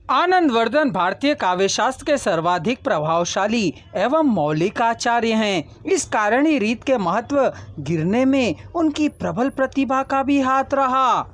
आनंदवर्धन भारतीय काव्यशास्त्र के सर्वाधिक प्रभावशाली एवं मौलिक आचार्य हैं। इस कारण ही रीत के महत्व गिरने में उनकी प्रबल प्रतिभा का भी हाथ रहा।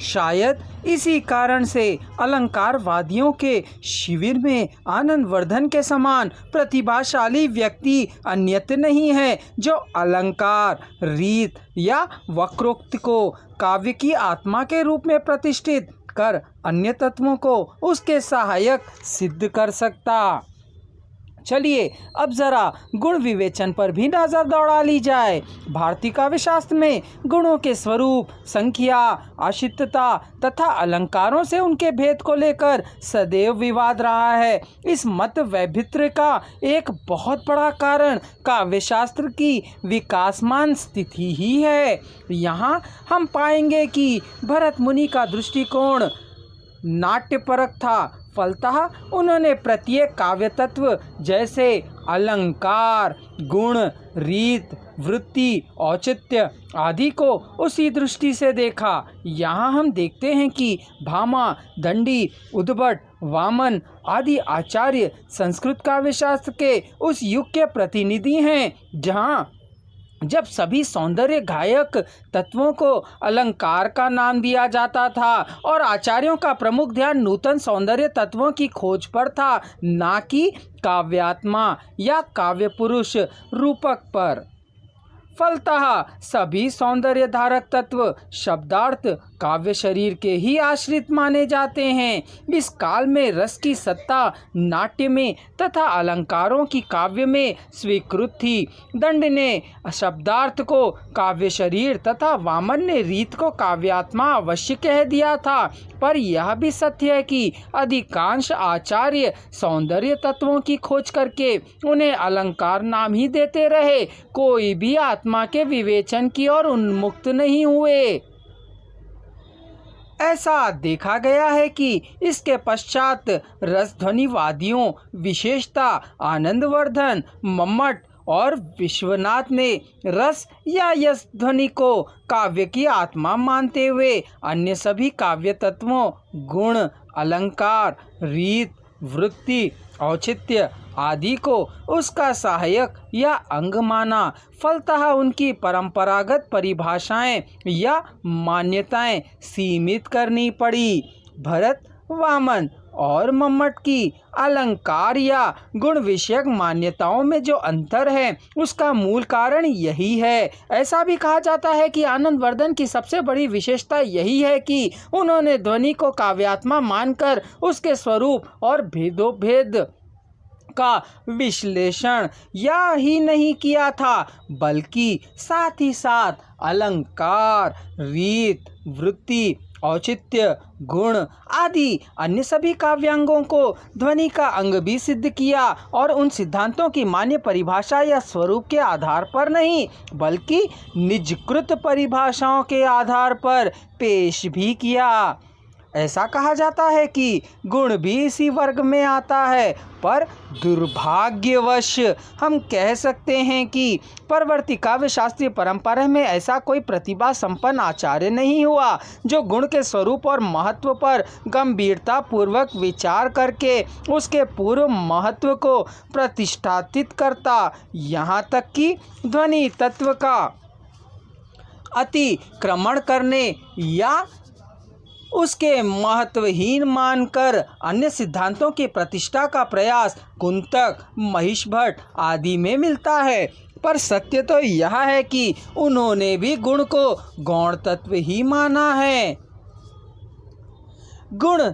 शायद इसी कारण से अलंकारवादियों के शिविर में आनंदवर्धन के समान प्रतिभाशाली व्यक्ति अन्यत्र नहीं है, जो अलंकार, रीत या वक्रोक्ति को काव्य की आत्मा के रूप में प्रतिष्ठित कर अन्य तत्वों को उसके सहायक सिद्ध कर सकता। चलिए अब जरा गुण विवेचन पर भी नजर दौड़ा ली जाए। भारतीय काव्यशास्त्र में गुणों के स्वरूप, संख्या, आश्रितता तथा अलंकारों से उनके भेद को लेकर सदैव विवाद रहा है। इस मत वैभित्र का एक बहुत बड़ा कारण काव्यशास्त्र की विकासमान स्थिति ही है। यहाँ हम पाएंगे कि भरत मुनि का दृष्टिकोण नाट्यपरक था। फलतः उन्होंने प्रत्येक काव्य तत्व जैसे अलंकार, गुण, रीत, वृत्ति, औचित्य आदि को उसी दृष्टि से देखा। यहाँ हम देखते हैं कि भामा, दंडी, उद्भट, वामन आदि आचार्य संस्कृत काव्यशास्त्र के उस युग के प्रतिनिधि हैं जब सभी सौंदर्य गायक तत्वों को अलंकार का नाम दिया जाता था और आचार्यों का प्रमुख ध्यान नूतन सौंदर्य तत्वों की खोज पर था, ना कि काव्यात्मा या काव्य पुरुष रूपक पर। फलतः सभी सौंदर्य धारक तत्व शब्दार्थ काव्य शरीर के ही आश्रित माने जाते हैं। इस काल में रस की सत्ता नाट्य में तथा अलंकारों की काव्य में स्वीकृत थी। दंड ने शब्दार्थ को काव्य शरीर तथा वामन ने रीत को काव्यात्मा अवश्य कह दिया था। पर यह भी सत्य है कि अधिकांश आचार्य सौंदर्य तत्वों की खोज करके उन्हें अलंकार नाम ही देते रहे, कोई भी आत्मा के विवेचन की ओर उन्मुक्त नहीं हुए। ऐसा देखा गया है कि इसके पश्चात रसध्वनिवादियों, विशेषता आनंदवर्धन, मम्मट और विश्वनाथ ने रस या यश ध्वनि को काव्य की आत्मा मानते हुए अन्य सभी काव्य तत्वों गुण, अलंकार, रीत, वृत्ति, औचित्य आदि को उसका सहायक या अंग माना। फलतः उनकी परंपरागत परिभाषाएं या मान्यताएं सीमित करनी पड़ी। भरत, वामन और मम्मट की अलंकार या गुण विषयक मान्यताओं में जो अंतर है उसका मूल कारण यही है। ऐसा भी कहा जाता है कि आनंदवर्धन की सबसे बड़ी विशेषता यही है कि उन्होंने ध्वनि को काव्यात्मा मानकर उसके स्वरूप और भेदोभेद का विश्लेषण या ही नहीं किया था, बल्कि साथ ही साथ अलंकार, रीत, वृत्ति, औचित्य, गुण आदि अन्य सभी काव्यांगों को ध्वनि का अंग भी सिद्ध किया और उन सिद्धांतों की मान्य परिभाषा या स्वरूप के आधार पर नहीं, बल्कि निजकृत परिभाषाओं के आधार पर पेश भी किया। ऐसा कहा जाता है कि गुण भी इसी वर्ग में आता है, पर दुर्भाग्यवश हम कह सकते हैं कि परवर्ती काव्य शास्त्रीय परंपरा में ऐसा कोई प्रतिभा संपन्न आचार्य नहीं हुआ जो गुण के स्वरूप और महत्व पर गंभीरता पूर्वक विचार करके उसके पूर्व महत्व को प्रतिष्ठापित करता। यहाँ तक कि ध्वनि तत्व का अतिक्रमण करने या उसके महत्वहीन मानकर अन्य सिद्धांतों की प्रतिष्ठा का प्रयास कुंतक, महिषभट्ट आदि में मिलता है। पर सत्य तो यह है कि उन्होंने भी गुण को गौण तत्व ही माना है। गुण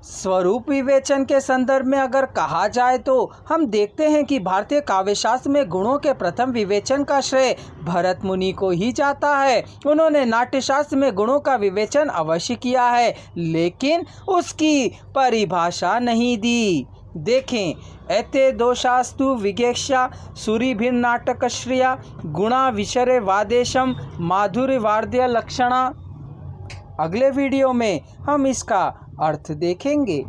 स्वरूप विवेचन के संदर्भ में अगर कहा जाए तो हम देखते हैं कि भारतीय काव्यशास्त्र में गुणों के प्रथम विवेचन का श्रेय भरत मुनि को ही जाता है। उन्होंने नाट्यशास्त्र में गुणों का विवेचन अवश्य किया है, लेकिन उसकी परिभाषा नहीं दी। देखें, एते दोषास्तु विगेक्षा सूरिभिर्नाटकश्रिया गुणा विशरे वादेशम माधुर्य वार्ध्य लक्षणा। अगले वीडियो में हम इसका अर्थ देखेंगे।